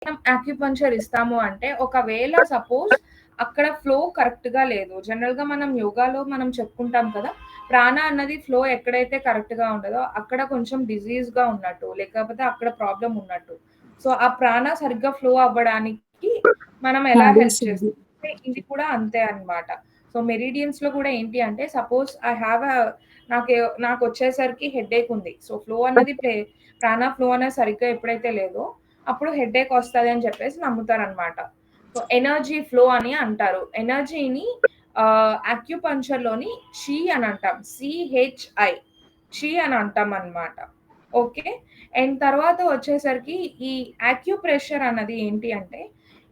మనం యాక్యుపంక్చర్ ఇస్తాము అంటే, ఒకవేళ సపోజ్ అక్కడ ఫ్లో కరెక్ట్‌గా లేదు. జనరల్‌గా మనం యోగాలో మనం చెప్పుకుంటాం కదా! ప్రాణ అన్నది ఫ్లో ఎక్కడైతే కరెక్ట్‌గా ఉండదో, అక్కడ కొంచెం డిజీజ్‌గా ఉన్నట్టు, లేకపోతే అక్కడ ప్రాబ్లమ్ ఉన్నట్టు. సో, ఆ ప్రాణ సరిగ్గా ఫ్లో అవ్వడానికి మనం ఎలా అదే హెల్ప్ సిద్ధి. చేస్తే ఇది కూడా అంతే అన్నమాట. సో, మెరిడియన్స్‌లో కూడా ఏంటి అంటే, సపోజ్ ఐ హావ్ నాకే నాకొచ్చేసరికి హెడేక్ ఉంది. సో, ఫ్లో అన్నది ప్రాణ ఫ్లో అనేది సరిగ్గా ఎప్పుడైతే లేదో అప్పుడు హెడేక్ వస్తది అని చెప్పేసి నమ్ముతారనమాట. సో, ఎనర్జీ ఫ్లో అని అంటారు. ఎనర్జీని యాక్యుపంక్చర్‌లోని షీ అని అంటాం. సీహెచ్ఐ షీ అని అంటామనమాట. ఓకే. అండ్ తర్వాత వచ్చేసరికి ఈ యాక్యుప్రెషర్ అన్నది ఏంటి అంటే,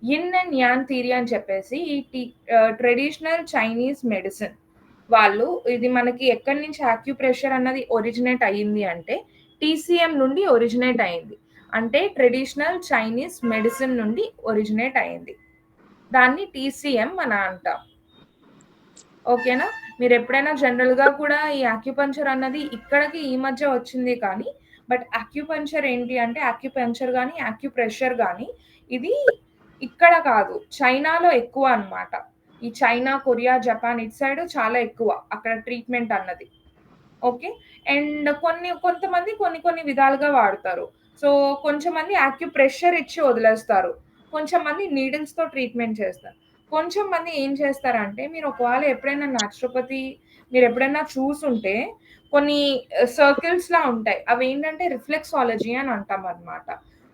యిన్ అండ్ యాంగ్ థియరీ అని చెప్పేసి ట్రెడిషనల్ చైనీస్ మెడిసిన్ వాళ్ళు ఇది మనకి ఎక్కడి నుంచి యాక్యుప్రెషర్ అన్నది ఒరిజినేట్ అయ్యింది అంటే, టీసీఎం నుండి ఒరిజినేట్ అయింది. అంటే ట్రెడిషనల్ చైనీస్ మెడిసిన్ నుండి ఒరిజినేట్ అయింది. దాన్ని టీసీఎం అని అంటాం. ఓకేనా? మీరెప్పుడైనా జనరల్‌గా కూడా ఈ యాక్యుపంక్చర్ అన్నది ఇక్కడికి ఈ మధ్య వచ్చింది కానీ, బట్ యాక్యుపంక్చర్ ఏంటి అంటే యాక్యుపంక్చర్ గాని, యాక్యుప్రెషర్ గాని ఇది ఇక్కడ కాదు. చైనాలో ఎక్కువ అన్నమాట. ఈ చైనా, కొరియా, జపాన్ ఇటు సైడ్ చాలా ఎక్కువ. అక్కడ ట్రీట్‌మెంట్ అన్నది. ఓకే. అండ్ కొంతమంది కొన్ని కొన్ని విధాలుగా వాడతారు. సో, కొంచెంమంది యాక్యుప్రెషర్ ఇచ్చి వదిలేస్తారు. కొంచెంమంది నీడిల్స్‌తో ట్రీట్‌మెంట్ చేస్తారు. కొంచెం మంది ఏం చేస్తారంటే, మీరు ఒకవేళ ఎప్పుడైనా న్యాచురోపతి మీరెప్పుడైనా చూసుంటే, కొన్ని సర్కిల్స్‌లా ఉంటాయి. అవేంటంటే రిఫ్లెక్సాలజీ అని అంటామనమాట.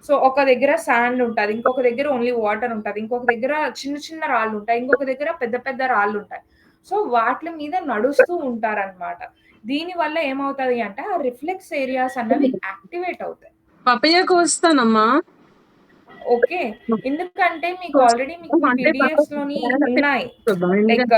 సో, ఒక దగ్గర సాండ్ ఉంటది. ఇంకొక దగ్గర ఓన్లీ వాటర్ ఉంటది. ఇంకొక దగ్గర చిన్న చిన్న రాళ్ళుంటాయి. ఇంకొక దగ్గర పెద్ద పెద్ద రాళ్ళుంటాయి. సో, వాట్లి మీద నడుస్తూ ఉంటారనమాట. దీనివల్ల ఏమవుతది అంటే, ఆ రిఫ్లెక్స్ ఏరియాస్ అన్నవి యాక్టివేట్ అవుతాయి. పపయ్య కోస్తానమ్మా. ఓకే. ఎందుకంటే మీకు మీ పీడీఎఫ్స్‌లోని ఉన్నాయి. లైక్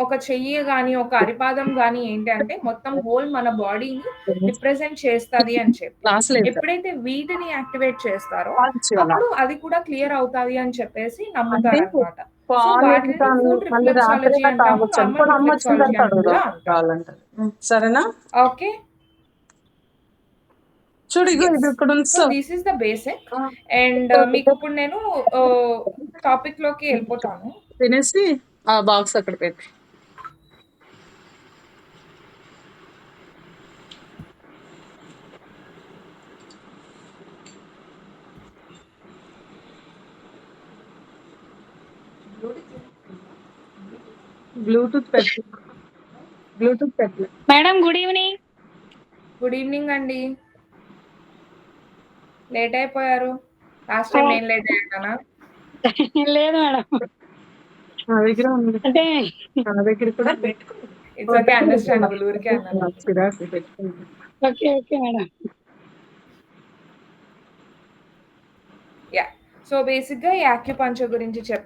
ఒక చెయ్యి గాని, ఒక అరిపాదం గాని ఏంటి అంటే, మొత్తం హోల్ మన బాడీని రిప్రజెంట్ చేస్తది అని చెప్పి. క్లాస్‌లో ఎప్పుడైతే వీటిని యాక్టివేట్ చేస్తారో, పాలిచ్చేవాళ్ళ. అప్పుడు అది కూడా క్లియర్ అవుతాది అని చెప్పేసి అంటే నమ్ముతారనమాట. సో, వాటిని పాలింటాను. ఫుడ్ మళ్ళీ రిఫ్లెక్సాలజీ రాత్రైనా అంటాము. తాగొచ్చు. నార్మల్ అనుకోని అమ్మొచ్చిన రిఫ్లెక్సాలజీ తర్వాత అని అడుగుదాం కూడా అంటాం. కావాలంటే. సరేనా? ఓకే. చూడు ఇగో యెస్. ఇది ఇక్కడ సో, ఉంచుతావు. This is the basic. ఆ! అండ్ మీకిప్పుడు నేను టాపిక్‌లోకి ఎళ్ళిపోతాను. తినేసి ఆ బాక్స్ అక్కడ పెట్టు. బ్లూటూత్ పెట్టు. బ్లూటూత్ పెట్టలే. Madam good evening. Good evening అండి. లేట్ అయిపోయారు. లాస్ట్ టైమ్ నేను లేట్ అయ్యానా? లేదు మేడం. నా దగ్గర ఉంది. అంటే నా దగ్గర కూడా పెట్టుకో. It's okay. అండర్‌స్టాండబుల్. ఊరికే అన్నాను. చిరాకు పెట్టుకుంటా. Okay. Okay madam. Yeah! So, బేసిక్‌గా ఈ యాక్యుపంక్చర్ గురించి చెప్పాను.